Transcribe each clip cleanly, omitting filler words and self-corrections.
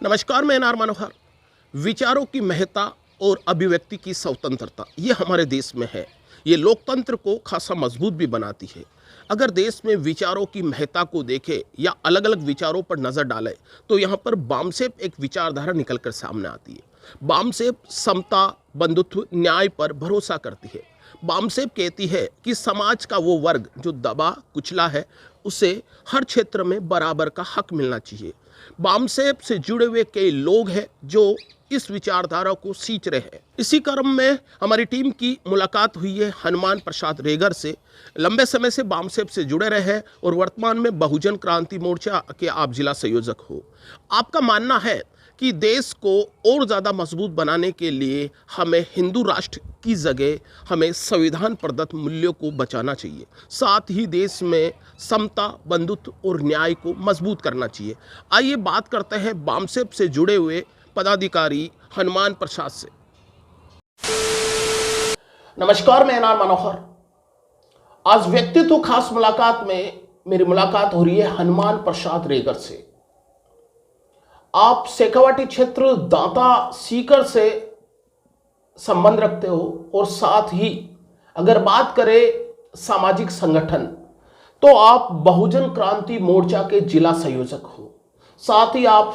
नमस्कार, मैं एनआर मनोहर। विचारों की महत्ता और अभिव्यक्ति की स्वतंत्रता ये हमारे देश में है। ये लोकतंत्र को खासा मजबूत भी बनाती है। अगर देश में विचारों की महत्ता को देखे या अलग अलग विचारों पर नज़र डाले तो यहाँ पर बामसेप एक विचारधारा निकल कर सामने आती है। बामसेप समता, बंधुत्व, न्याय पर भरोसा करती है। बामसेप कहती है कि समाज का वो वर्ग जो दबा कुचला है उसे हर क्षेत्र में बराबर का हक मिलना चाहिए। बामसेप से जुड़े हुए कई लोग हैं जो इस विचारधारा को सींच रहे हैं। इसी क्रम में हमारी टीम की मुलाकात हुई है हनुमान प्रसाद रेगर से। लंबे समय से बामसेप से जुड़े रहे हैं और वर्तमान में बहुजन क्रांति मोर्चा के आप जिला संयोजक हो। आपका मानना है कि देश को और ज़्यादा मजबूत बनाने के लिए हमें हिंदू राष्ट्र की जगह हमें संविधान प्रदत्त मूल्यों को बचाना चाहिए, साथ ही देश में समता, बंधुत्व और न्याय को मजबूत करना चाहिए। आइए बात करते हैं बामसेप से जुड़े हुए पदाधिकारी हनुमान प्रसाद से। नमस्कार, मैं एनआर मनोहर। आज व्यक्तित्व खास मुलाकात में मेरी मुलाकात हो रही है हनुमान प्रसाद रेगर से। आप शेखावाटी क्षेत्र दांता सीकर से संबंध रखते हो और साथ ही अगर बात करें सामाजिक संगठन तो आप बहुजन क्रांति मोर्चा के जिला संयोजक हो। साथ ही आप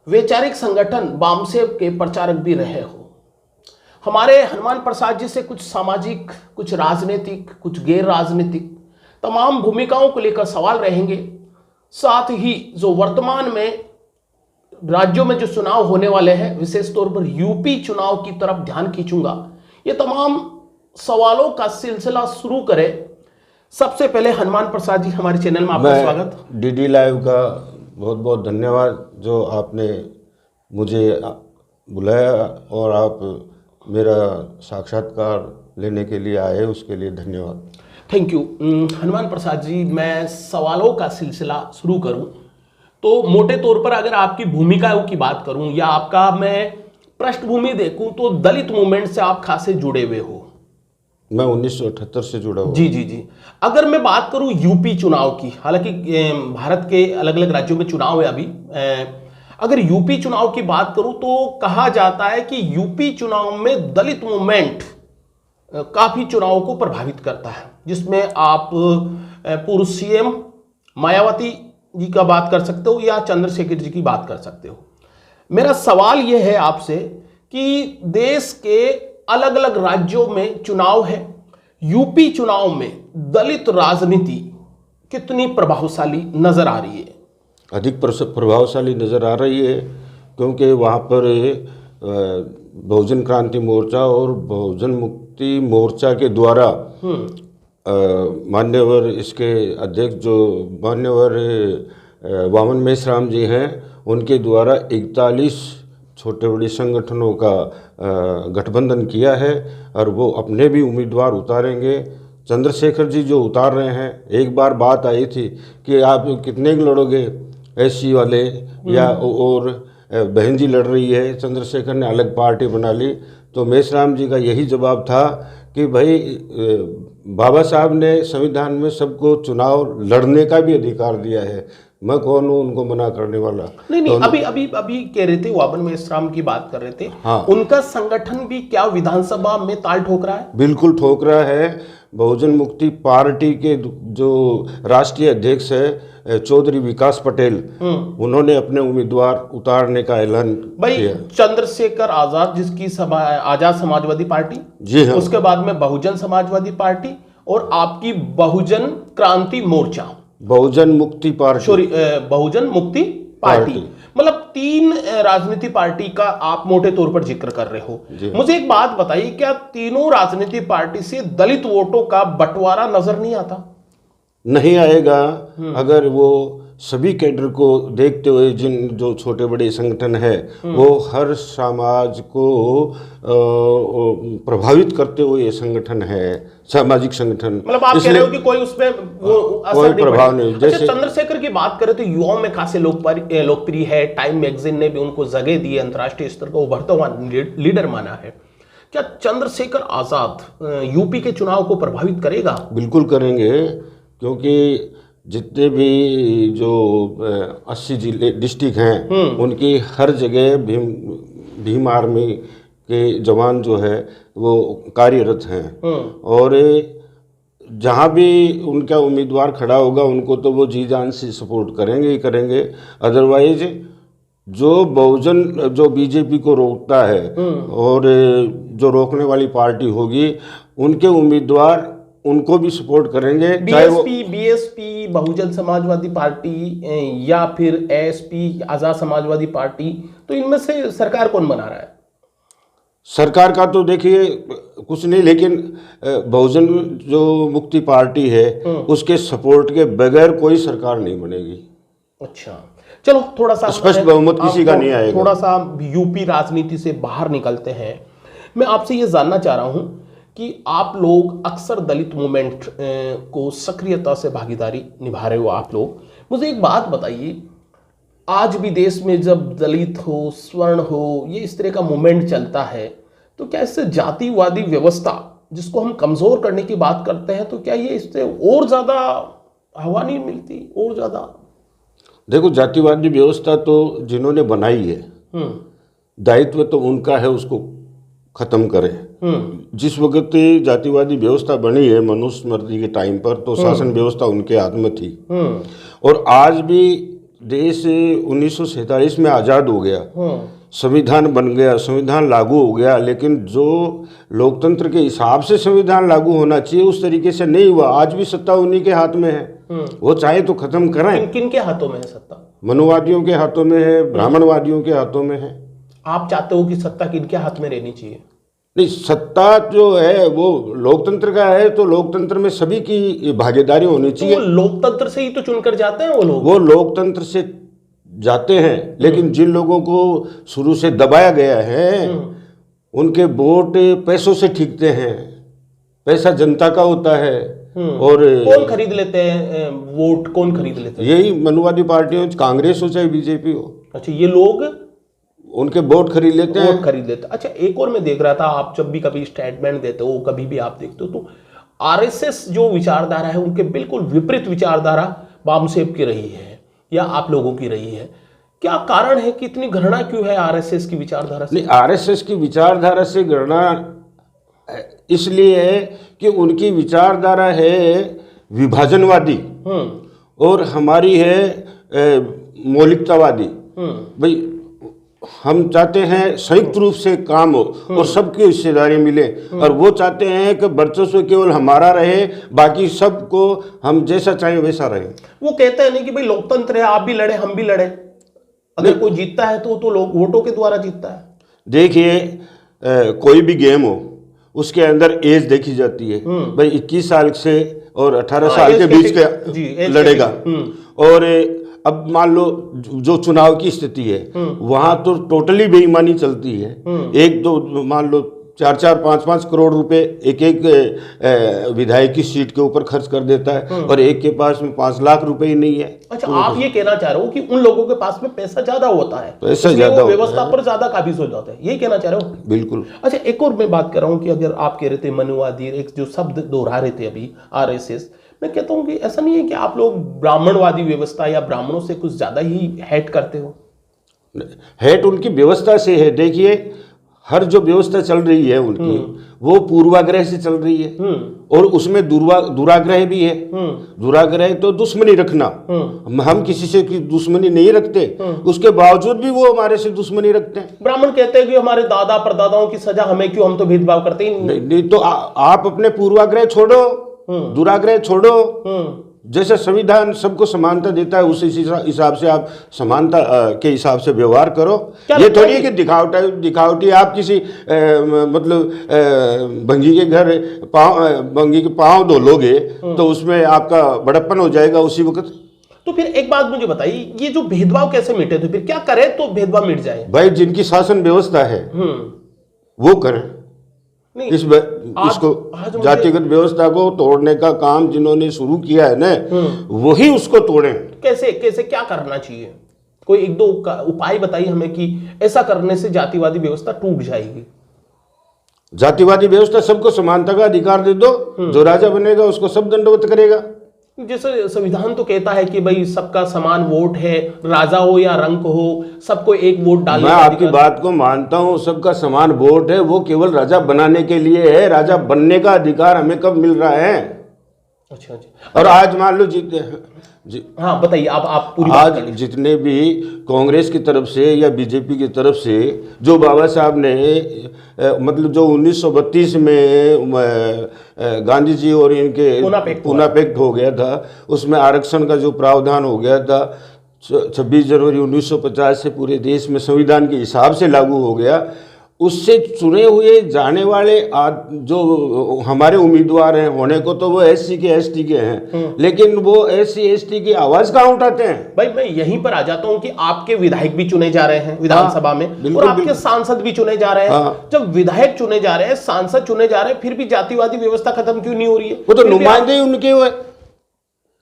वैचारिक संगठन बामसेप के प्रचारक भी रहे हो। हमारे हनुमान प्रसाद जी से कुछ सामाजिक, कुछ राजनीतिक, कुछ गैर राजनीतिक तमाम भूमिकाओं को लेकर सवाल रहेंगे। साथ ही जो वर्तमान में राज्यों में जो चुनाव होने वाले हैं, विशेष तौर पर यूपी चुनाव की तरफ ध्यान खींचूंगा। ये तमाम सवालों का सिलसिला शुरू करें। सबसे पहले हनुमान प्रसाद जी, हमारे चैनल में आपका स्वागत। डीडी लाइव का बहुत बहुत धन्यवाद जो आपने मुझे बुलाया और आप मेरा साक्षात्कार लेने के लिए आए, उसके लिए धन्यवाद। Thank you. हनुमान प्रसाद जी, मैं सवालों का सिलसिला शुरू करूं तो मोटे तौर पर अगर आपकी भूमिकाओं की बात करूं या आपका मैं पृष्ठभूमि देखूं तो दलित मूवमेंट से आप खासे जुड़े हुए हो। मैं 1978 से जुड़ा हूं। जी जी जी। अगर मैं बात करूं यूपी चुनाव की, हालांकि भारत के अलग अलग राज्यों में चुनाव है अभी, अगर यूपी चुनाव की बात करूं तो कहा जाता है कि यूपी चुनाव में दलित मूवमेंट काफी चुनावों को प्रभावित करता है, जिसमें आप पूर्व सीएम मायावती जी का बात कर सकते हो या चंद्रशेखर जी की बात कर सकते हो। मेरा सवाल यह है आपसे कि देश के अलग अलग राज्यों में चुनाव है, यूपी चुनाव में दलित राजनीति कितनी प्रभावशाली नजर आ रही है? अधिक प्रभावशाली नज़र आ रही है, क्योंकि वहाँ पर बहुजन क्रांति मोर्चा और बहुजन मुक्ति मोर्चा के द्वारा मान्यवर इसके अध्यक्ष जो मान्यवर वामन मेश्राम जी हैं, उनके द्वारा 41 छोटे बड़े संगठनों का गठबंधन किया है और वो अपने भी उम्मीदवार उतारेंगे। चंद्रशेखर जी जो उतार रहे हैं, एक बार बात आई थी कि आप कितने लड़ोगे, एससी वाले या और बहन जी लड़ रही है, चंद्रशेखर ने अलग पार्टी बना ली। तो मेश्राम जी का यही जवाब था कि भाई बाबा साहब ने संविधान में सबको चुनाव लड़ने का भी अधिकार दिया है, मैं कौन हूँ उनको मना करने वाला। नहीं, अभी कह रहे थे, वामन मेश्राम की बात कर रहे थे। हाँ, उनका संगठन भी क्या विधानसभा में ताल ठोक रहा है? बिल्कुल ठोक रहा है। बहुजन मुक्ति पार्टी के जो राष्ट्रीय अध्यक्ष है चौधरी विकास पटेल, उन्होंने अपने उम्मीदवार उतारने का ऐलान किया। चंद्रशेखर आजाद, जिसकी आजाद समाजवादी पार्टी, जी हाँ, उसके बाद में बहुजन समाजवादी पार्टी और आपकी बहुजन क्रांति मोर्चा, बहुजन मुक्ति पार्टी, सॉरी बहुजन मुक्ति पार्टी, मतलब 3 राजनीति पार्टी का आप मोटे तौर पर जिक्र कर रहे हो। मुझे एक बात बताइए, क्या तीनों राजनीति पार्टी से दलित वोटों का बंटवारा नजर नहीं आता? नहीं आएगा अगर वो सभी कैडर को देखते हुए, जिन जो छोटे बड़े संगठन है वो हर समाज को प्रभावित करते हुए ये संगठन है, सामाजिक संगठन। मतलब आप कह रहे हो कि कोई उसमें वो कोई प्रभाव नहीं। जैसे चंद्रशेखर की बात करें तो युवाओं में खासे लोकप्रिय है। टाइम मैगजीन ने भी उनको जगह दी है, अंतर्राष्ट्रीय स्तर का उभरता हुआ लीडर माना है। क्या चंद्रशेखर आजाद यूपी के चुनाव को प्रभावित करेगा? बिल्कुल करेंगे, क्योंकि जितने भी जो 80 जिले डिस्ट्रिक्ट हैं उनकी हर जगह भीम आर्मी के जवान जो है वो कार्यरत हैं। और जहाँ भी उनका उम्मीदवार खड़ा होगा उनको तो वो जी जान से सपोर्ट करेंगे ही करेंगे। अदरवाइज जो बीजेपी को रोकता है और जो रोकने वाली पार्टी होगी उनके उम्मीदवार उनको भी सपोर्ट करेंगे। चाहे वो बीएसपी बहुजन समाजवादी पार्टी या फिर एएसपी आजाद समाजवादी पार्टी, तो इनमें से सरकार कौन बना रहा है? सरकार का तो देखिए कुछ नहीं, लेकिन बहुजन जो मुक्ति पार्टी है उसके सपोर्ट के बगैर कोई सरकार नहीं बनेगी। अच्छा, चलो थोड़ा सा स्पष्ट बहुमत किसी का नहीं आएगा। थोड़ा सा यूपी राजनीति से बाहर निकलते हैं। मैं आपसे ये जानना चाह रहा हूं कि आप लोग अक्सर दलित मूवमेंट को सक्रियता से भागीदारी निभा रहे हो आप लोग। मुझे एक बात बताइए, आज भी देश में जब दलित हो, स्वर्ण हो, ये इस तरह का मूवमेंट चलता है, तो क्या इससे जातिवादी व्यवस्था जिसको हम कमजोर करने की बात करते हैं, तो क्या ये इससे और ज्यादा हवा नहीं मिलती, और ज्यादा? देखो, जातिवादी व्यवस्था तो जिन्होंने बनाई है दायित्व तो उनका है उसको खत्म करें। जिस वक्त जातिवादी व्यवस्था बनी है मनुस्मृति के टाइम पर, तो शासन व्यवस्था उनके हाथ में थी। और आज भी देश 1947 में आज़ाद हो गया, संविधान बन गया, संविधान लागू हो गया, लेकिन जो लोकतंत्र के हिसाब से संविधान लागू होना चाहिए उस तरीके से नहीं हुआ। आज भी सत्ता उन्हीं के हाथ में है, वो चाहे तो खत्म करें। किन के हाथों में है सत्ता? मनुवादियों के हाथों में है, ब्राह्मणवादियों के हाथों में है। आप चाहते हो कि सत्ता किनके हाथ में रहनी चाहिए? नहीं, सत्ता जो है वो लोकतंत्र का है, तो लोकतंत्र में सभी की भागीदारी होनी चाहिए। तो लोकतंत्र से ही तो चुनकर जाते हैं वो लोग। वो लोकतंत्र से जाते हैं, लेकिन जिन लोगों को शुरू से दबाया गया है उनके वोट पैसों से ठीकते हैं। पैसा जनता का होता है। और कौन खरीद लेते हैं वोट? कौन खरीद लेते हैं? यही मनुवादी पार्टियों, कांग्रेस हो चाहे बीजेपी हो। अच्छा, ये लोग उनके वोट खरीद लेते हैं। वोट खरीद लेते हैं। अच्छा, एक और मैं देख रहा था, आप जब भी कभी स्टेटमेंट देते हो, कभी भी आप देखते हो, तो आरएसएस जो विचारधारा है उनके बिल्कुल विपरीत विचारधारा बामसेब की रही है या आप लोगों की रही है। क्या कारण है कि इतनी घृणा क्यों है आरएसएस की विचारधारा से? नहीं, आरएसएस की विचारधारा से घृणा इसलिए है कि उनकी विचारधारा है विभाजनवादी और हमारी है मौलिकतावादी। भाई, हम चाहते हैं संयुक्त रूप से काम हो और सबकी हिस्सेदारी मिले, और वो चाहते हैं कि वर्चस्व केवल हमारा रहे, बाकी सबको हम जैसा चाहें वैसा रहे। वो कहते हैं नहीं कि भाई लोकतंत्र है, आप भी लड़े हम भी लड़े। अगर कोई जीतता है तो लोग वोटों के द्वारा जीतता है। देखिए, कोई भी गेम हो उसके अंदर एज देखी जाती है। भाई 21 साल से और 18 साल के बीच के लड़ेगा। और अब मान लो जो चुनाव की स्थिति है वहां तो टोटली बेईमानी चलती है। एक दो मान लो 4-4, 5-5 करोड़ रुपए एक विधायक की सीट के ऊपर खर्च कर देता है और एक के पास में 5 लाख रुपए ही नहीं है। अच्छा, आप ये कहना चाह रहे हो कि उन लोगों के पास में पैसा ज्यादा होता है, पैसा ज्यादा व्यवस्था पर ज्यादा काबिज हो जाता है, यही कहना चाह रहे हो? बिल्कुल। अच्छा, एक और मैं बात कर रहा हूँ कि अगर आप कह रहे थे मनुवादी, एक जो शब्द दोहरा रहे थे अभी आरएसएस, मैं कहता हूं कि ऐसा नहीं है कि आप लोग ब्राह्मणवादी व्यवस्था या ब्राह्मणों से कुछ ज्यादा ही हेट करते हो? हेट उनकी व्यवस्था से है। देखिए, हर जो व्यवस्था चल रही है उनकी वो पूर्वाग्रह से चल रही है और उसमें दुराग्रह भी है। दुराग्रह तो दुश्मनी रखना, हम किसी से की दुश्मनी नहीं रखते, उसके बावजूद भी वो हमारे से दुश्मनी रखते हैं। ब्राह्मण कहते हैं कि हमारे दादा परदादाओं की सजा हमें क्यों, हम तो भेदभाव करते ही नहीं। तो आप अपने पूर्वाग्रह छोड़ो, दुराग्रह छोड़ो। जैसे संविधान सबको समानता देता है उस हिसाब से आप समानता के हिसाब से व्यवहार करो। ये थोड़ी है कि दिखावटी आप किसी मतलब भंगी के घर भंगी के पाँव धो लोगे तो उसमें आपका बड़प्पन हो जाएगा उसी वक्त। तो फिर एक बात मुझे बताइए, ये जो भेदभाव कैसे मिटे? तो फिर क्या करें तो भेदभाव मिट जाए? भाई, जिनकी शासन व्यवस्था है वो करें। इसको जातिगत व्यवस्था को तोड़ने का काम जिन्होंने शुरू किया है ना, वही उसको तोड़ें। कैसे कैसे क्या करना चाहिए? कोई एक दो उपाय बताइए हमें कि ऐसा करने से जातिवादी व्यवस्था टूट जाएगी। जातिवादी व्यवस्था सबको समानता का अधिकार दे दो, जो राजा बनेगा उसको सब दंडवत करेगा। जैसे संविधान तो कहता है कि भाई सबका समान वोट है, राजा हो या रंक हो, सबको एक वोट डालने मैं का आपकी अधिकार। बात को मानता हूं, सबका समान वोट है, वो केवल राजा बनाने के लिए है। राजा बनने का अधिकार हमें कब मिल रहा है? अच्छा अच्छा। और आज मान लो हाँ बताइए, आप पूरी बात आज कर लीजिए। जितने भी कांग्रेस की तरफ से या बीजेपी की तरफ से जो बाबा साहब ने मतलब जो 1932 में गांधी जी और इनके पूना पैक्ट हो गया था, उसमें आरक्षण का जो प्रावधान हो गया था 26 जनवरी 1950 से पूरे देश में संविधान के हिसाब से लागू हो गया। उससे चुने हुए जाने वाले जो हमारे उम्मीदवार हैं होने को तो वो SC के ST के हैं, लेकिन वो SC ST की आवाज कहाँ उठाते हैं? भाई मैं यहीं पर आ जाता हूँ कि आपके विधायक भी चुने जा रहे हैं विधानसभा में, और आपके सांसद भी चुने जा रहे हैं। जब विधायक चुने जा रहे हैं, सांसद चुने जा रहे हैं, फिर भी जातिवादी व्यवस्था खत्म क्यों नहीं हो रही है? वो तो नुमाइंदे उनके हुए,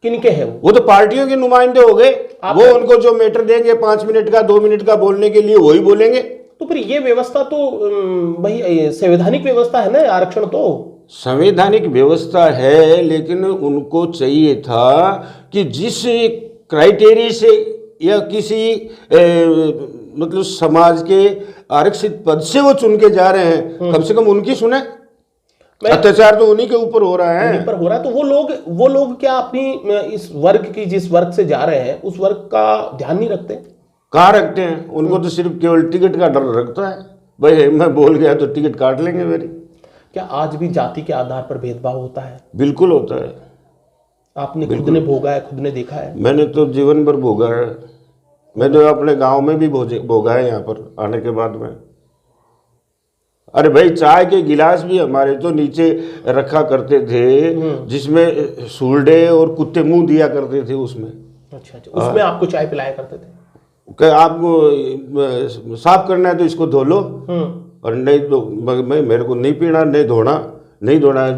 किनके हैं वो तो पार्टियों के नुमाइंदे हो गए। वो उनको जो मैटर देंगे 5 मिनट का 2 मिनट का बोलने के लिए, वही बोलेंगे। तो फिर ये व्यवस्था तो भाई संवैधानिक व्यवस्था है ना, आरक्षण तो संवैधानिक व्यवस्था है, लेकिन उनको चाहिए था कि जिस क्राइटेरिया से या किसी मतलब समाज के आरक्षित पद से वो चुन के जा रहे हैं, कम से कम उनकी सुने। अत्याचार तो उन्हीं के ऊपर हो रहा है, उन्हीं पर हो रहा है। तो वो लोग क्या अपनी इस वर्ग की, जिस वर्ग से जा रहे हैं, उस वर्ग का ध्यान नहीं रखते? कहाँ रखते हैं? उनको तो सिर्फ केवल टिकट का डर रखता है, भाई मैं बोल गया तो टिकट काट लेंगे मेरी। क्या आज भी जाति के आधार पर भेदभाव होता है? बिल्कुल होता है। आपने खुद ने भोगा है, खुद ने देखा है? मैंने तो जीवन भर भोगा है। मैंने अपने गांव में भी भोगा है, यहाँ पर आने के बाद में। अरे भाई, चाय के गिलास भी हमारे तो नीचे रखा करते थे, जिसमें सूल्डे और कुत्ते मुंह दिया करते थे उसमें। अच्छा अच्छा, उसमें आपको चाय पिलाया करते थे? आपको साफ करना है तो इसको धो लो, और नहीं तो मेरे को नहीं पीना, नहीं धोना।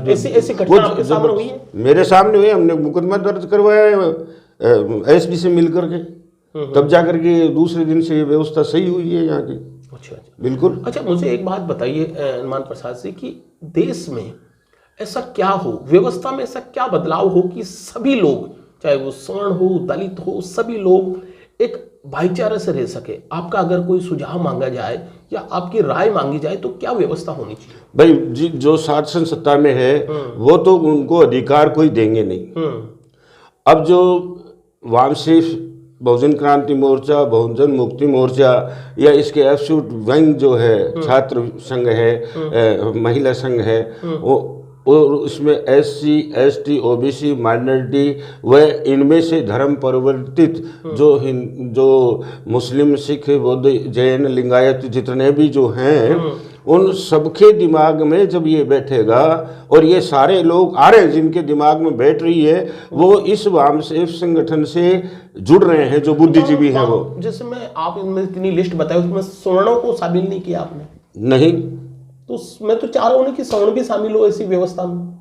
ऐसी घटना आपके सामने हुई है? मेरे सामने हुई। हमने मुकदमा दर्ज करवाया SB से मिल करके, तब जाकर के दूसरे दिन से ये व्यवस्था सही हुई है यहाँ की। अच्छा अच्छा, बिल्कुल। अच्छा, मुझे एक बात बताइए हनुमान प्रसाद जी कि देश में ऐसा क्या हो, व्यवस्था में ऐसा क्या बदलाव हो कि सभी लोग, चाहे वो सवर्ण हो, दलित हो, सभी लोग एक भाईचारे से रह सके? आपका अगर कोई सुझाव मांगा जाए या आपकी राय मांगी जाए तो क्या व्यवस्था होनी चाहिए? भाई जी, जो शासन सत्ता में है वो तो उनको अधिकार कोई देंगे नहीं। अब जो वामसिफ बहुजन क्रांति मोर्चा, बहुजन मुक्ति मोर्चा या इसके एब्सोल्यूट विंग जो है, छात्र संघ है, महिला संघ है, और उसमें SC ST OBC माइनॉरिटी व इनमें से धर्म परिवर्तित जो मुस्लिम, सिख, बौद्ध, जैन, लिंगायत जितने भी जो हैं, उन सबके दिमाग में जब ये बैठेगा, और ये सारे लोग आ रहे हैं जिनके दिमाग में बैठ रही है, वो इस वामसेफ संगठन से जुड़ रहे हैं, जो बुद्धिजीवी हैं वो। जैसे आप इनमें इतनी लिस्ट बताई, उसमें सवर्णों को शामिल नहीं किया आपने? नहीं, तो मैं तो चाह रहा हूँ कि सवर्ण भी शामिल हो ऐसी व्यवस्था में।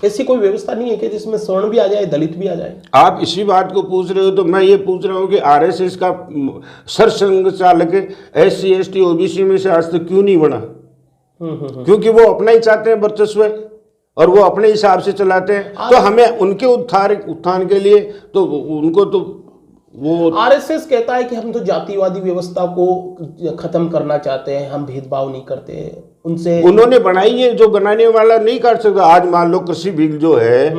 ऐसी कोई व्यवस्था नहीं है कि जिसमें सवर्ण भी आ जाए, दलित भी आ जाए? आप इसी बात को पूछ रहे हो तो मैं ये पूछ रहा हूँ कि RSS का सरसंघ चालक SC ST OBC में से आज तक क्यों नहीं बना? क्योंकि वो अपना ही चाहते हैं वर्चस्व, और वो अपने हिसाब से चलाते हैं। तो हमें उनके उत्थान के लिए तो उनको तो वो RSS कहता है कि हम तो जातिवादी व्यवस्था को खत्म करना चाहते हैं, हम भेदभाव नहीं करते उनसे। उन्होंने बनाई है, जो बनाने वाला नहीं कर सकता। आज मान लो कृषि बिल जो है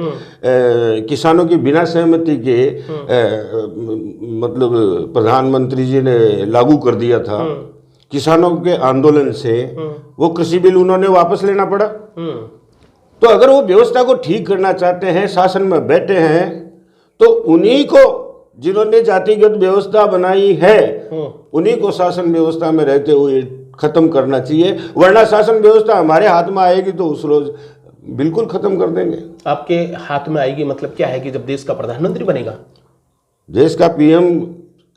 किसानों की बिना सहमति के मतलब प्रधानमंत्री जी ने लागू कर दिया था, किसानों के आंदोलन से वो कृषि बिल उन्होंने वापस लेना पड़ा। तो अगर वो व्यवस्था को ठीक करना चाहते हैं, शासन में बैठे हैं, तो उन्हीं को, जिन्होंने जातिगत व्यवस्था बनाई है, उन्हीं को शासन व्यवस्था में रहते हुए खत्म करना चाहिए। वरना शासन व्यवस्था हमारे हाथ में आएगी तो उस रोज बिल्कुल खत्म कर देंगे। आपके हाथ में आएगी मतलब क्या है कि जब देश का प्रधानमंत्री बनेगा, देश का PM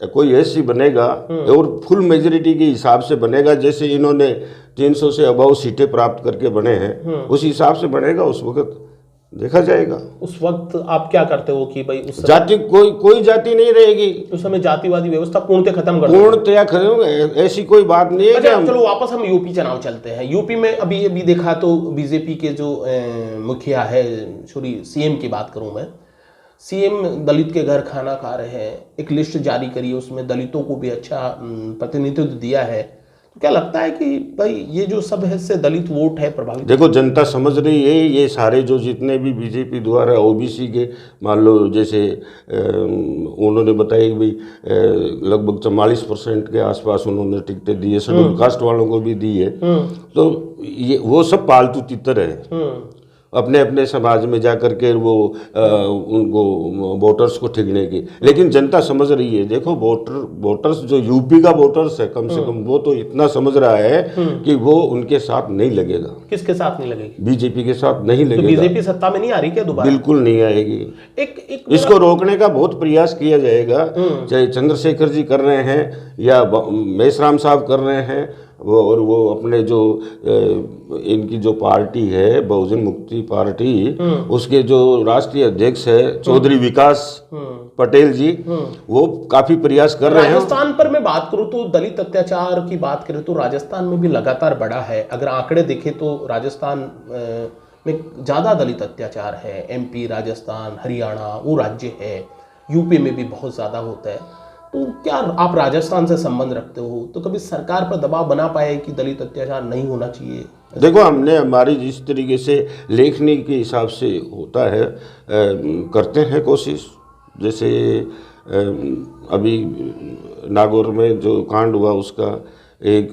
कोई ऐसी बनेगा और फुल मेजोरिटी के हिसाब से बनेगा, जैसे इन्होंने 300 से अबाव सीटें प्राप्त करके बने हैं, उस हिसाब से बनेगा। उस वक्त देखा जाएगा। उस वक्त आप क्या करते हो कि भाई उस जाति कोई जाति नहीं रहेगी उस समय, जातिवादी व्यवस्था पूर्णतः खत्म कर पूर्णतया खत्म, ऐसी कोई बात नहीं है। अच्छा, चलो वापस हम यूपी चुनाव चलते हैं। यूपी में अभी देखा तो बीजेपी के जो मुखिया है, सॉरी CM की बात करूं मैं, सीएम दलित के घर खाना खा रहे हैं, एक लिस्ट जारी करी है, उसमें दलितों को भी अच्छा प्रतिनिधित्व दिया है। तो क्या लगता है कि भाई ये जो सब है इससे दलित वोट है प्रभावित? देखो, जनता समझ रही है ये सारे जो जितने भी बीजेपी द्वारा ओबीसी के, मान लो जैसे उन्होंने बताया कि भाई लगभग 44% के आसपास उन्होंने टिकटें दी है, शेड्यूल कास्ट वालों को भी दी है। तो ये वो सब पालतू तितर है, अपने अपने समाज में जा कर के वो उनको वोटर्स को ठगने की। लेकिन जनता समझ रही है। देखो, वोटर्स जो यूपी का वोटर्स है कम से कम, वो तो इतना समझ रहा है कि वो उनके साथ नहीं लगेगा। किसके साथ नहीं लगेगी? बीजेपी के साथ नहीं लगेगा। तो बीजेपी सत्ता में नहीं आ रही क्या दोबारा? बिल्कुल नहीं आएगी। इसको रोकने का बहुत प्रयास किया जाएगा, चाहे चंद्रशेखर जी कर रहे हैं या मेश्राम साहब कर रहे हैं, और वो अपने जो इनकी जो पार्टी है बहुजन मुक्ति पार्टी, उसके जो राष्ट्रीय अध्यक्ष है चौधरी विकास पटेल जी, वो काफी प्रयास कर रहे हैं। राजस्थान पर मैं बात करूं तो दलित अत्याचार की बात करें तो राजस्थान में भी लगातार बढ़ा है। अगर आंकड़े देखें तो राजस्थान में ज्यादा दलित अत्याचार है। एमपी, राजस्थान, हरियाणा वो राज्य है, यूपी में भी बहुत ज्यादा होता है। तो क्या आप राजस्थान से संबंध रखते हो, तो कभी सरकार पर दबाव बना पाए कि दलित अत्याचार नहीं होना चाहिए? देखो, हमने हमारी जिस तरीके से लेखनी के हिसाब से होता है करते हैं कोशिश। जैसे अभी नागौर में जो कांड हुआ उसका एक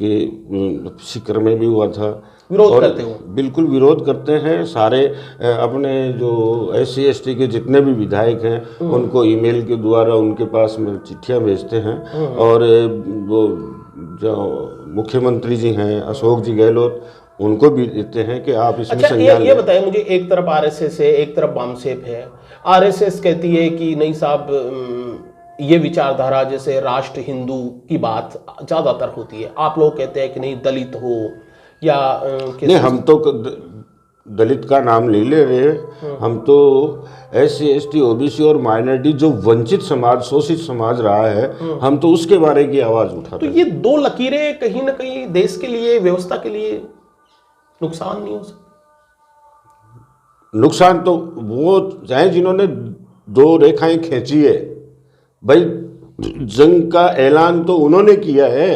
सीकर में भी हुआ था। विरोध करते हो? बिल्कुल विरोध करते हैं। सारे अपने जो SC ST के जितने भी विधायक हैं उनको ईमेल के द्वारा उनके पास में चिट्ठियां भेजते हैं। और वो जो मुख्यमंत्री जी हैं अशोक जी गहलोत, उनको भी देते हैं कि आप इसमें संज्ञान लें। ये बताइए मुझे, एक तरफ RSS है, एक तरफ वामसेप है। RSS कहती है कि नहीं साहब ये विचारधारा जैसे राष्ट्र हिंदू की बात ज़्यादातर होती है, आप लोग कहते हैं कि नहीं दलित हो या नहीं, हम तो दलित का नाम नहीं ले रहे, हम तो SC ST OBC और माइनॉरिटी जो वंचित समाज शोषित समाज रहा है, हम तो उसके बारे की आवाज उठाते हैं। तो ये दो लकीरें कहीं ना कहीं देश के लिए, व्यवस्था के लिए नुकसान नहीं हो सकता? नुकसान तो वो चाहे जिन्होंने दो रेखाएं खींची है, भाई जंग का ऐलान तो उन्होंने किया है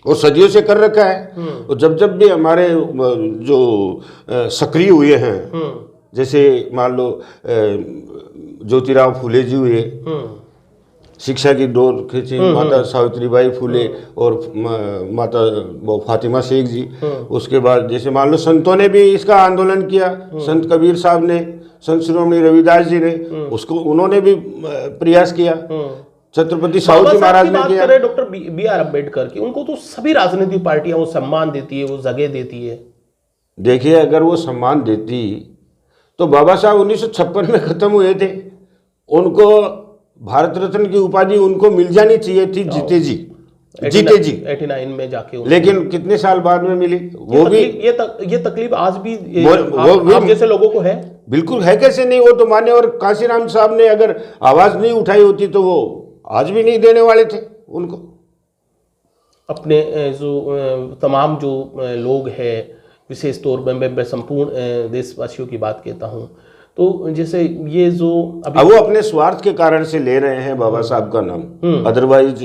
और सदियों से कर रखा है। और जब जब भी हमारे जो सक्रिय हुए हैं, जैसे मान लो ज्योतिराव फूले जी हुए, शिक्षा की डोर खींची माता सावित्रीबाई फूले और माता वो फातिमा शेख जी। उसके बाद जैसे मान लो संतों ने भी इसका आंदोलन किया, संत कबीर साहब ने, संत श्रोमणी रविदास जी ने, उसको उन्होंने भी प्रयास किया। छत्रपति साहू जी महाराज ने किया। डॉक्टर BR अम्बेडकर की, उनको तो सभी राजनीतिक पार्टियां वो सम्मान देती है, वो जगह देती है। देखिए, अगर वो सम्मान देती तो बाबा साहब 1956 में खत्म हुए थे, उनको भारत रत्न की उपाधि उनको मिल जानी चाहिए थी, जीते जी 89 में जाके। लेकिन कितने साल बाद में मिली? वो भी ये तकलीफ आज भी आप जैसे लोगों को है। बिल्कुल है, कैसे नहीं, वो तो माने। और कांशीराम साहब ने अगर आवाज नहीं उठाई होती तो वो आज भी नहीं देने वाले थे उनको। अपने जो तमाम जो लोग हैं, विशेष तौर पर मैं संपूर्ण देशवासियों की बात कहता हूँ, तो जैसे ये जो अब वो अपने स्वार्थ के कारण से ले रहे हैं बाबा साहब का नाम। अदरवाइज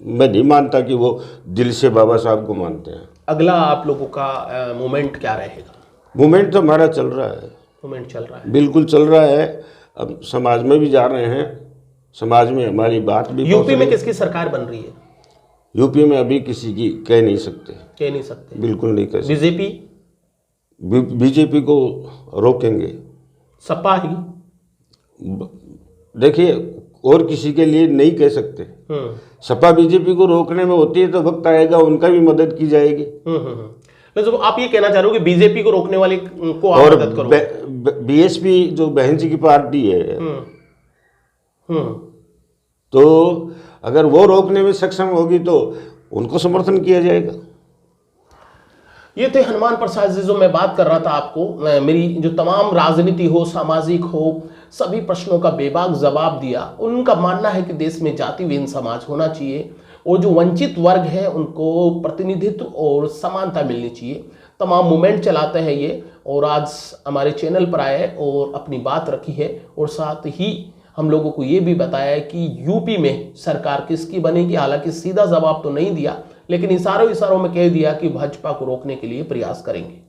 मैं नहीं मानता कि वो दिल से बाबा साहब को मानते हैं। अगला आप लोगों का मूवमेंट क्या रहेगा? मूवमेंट तो हमारा चल रहा है। मूवमेंट चल रहा है? बिल्कुल चल रहा है। अब समाज में भी जा रहे हैं, समाज में हमारी बात भी। यूपी में किसकी सरकार बन रही है? यूपी में अभी किसी की कह नहीं सकते। बिल्कुल नहीं कह सकते। बीजेपी को रोकेंगे। सपा ही? देखिए, और किसी के लिए नहीं कह सकते। सपा बीजेपी को रोकने में होती है तो वक्त आएगा उनका भी मदद की जाएगी। तो आप ये कहना चाह रहे हो कि बीजेपी को रोकने वाले को आप मदद करो? BSP जो बहन जी की पार्टी है, तो अगर वो रोकने में सक्षम होगी तो उनको समर्थन किया जाएगा। ये थे हनुमान प्रसाद जी, जो मैं बात कर रहा था आपको। मेरी जो तमाम राजनीति हो, सामाजिक हो, सभी प्रश्नों का बेबाक जवाब दिया। उनका मानना है कि देश में जाति विहीन समाज होना चाहिए और जो वंचित वर्ग है उनको प्रतिनिधित्व और समानता मिलनी चाहिए। तमाम मूवमेंट चलाते हैं ये, और आज हमारे चैनल पर आए और अपनी बात रखी है, और साथ ही हम लोगों को ये भी बताया है कि यूपी में सरकार किसकी बनेगी। हालांकि सीधा जवाब तो नहीं दिया, लेकिन इशारों में कह दिया कि भाजपा को रोकने के लिए प्रयास करेंगे।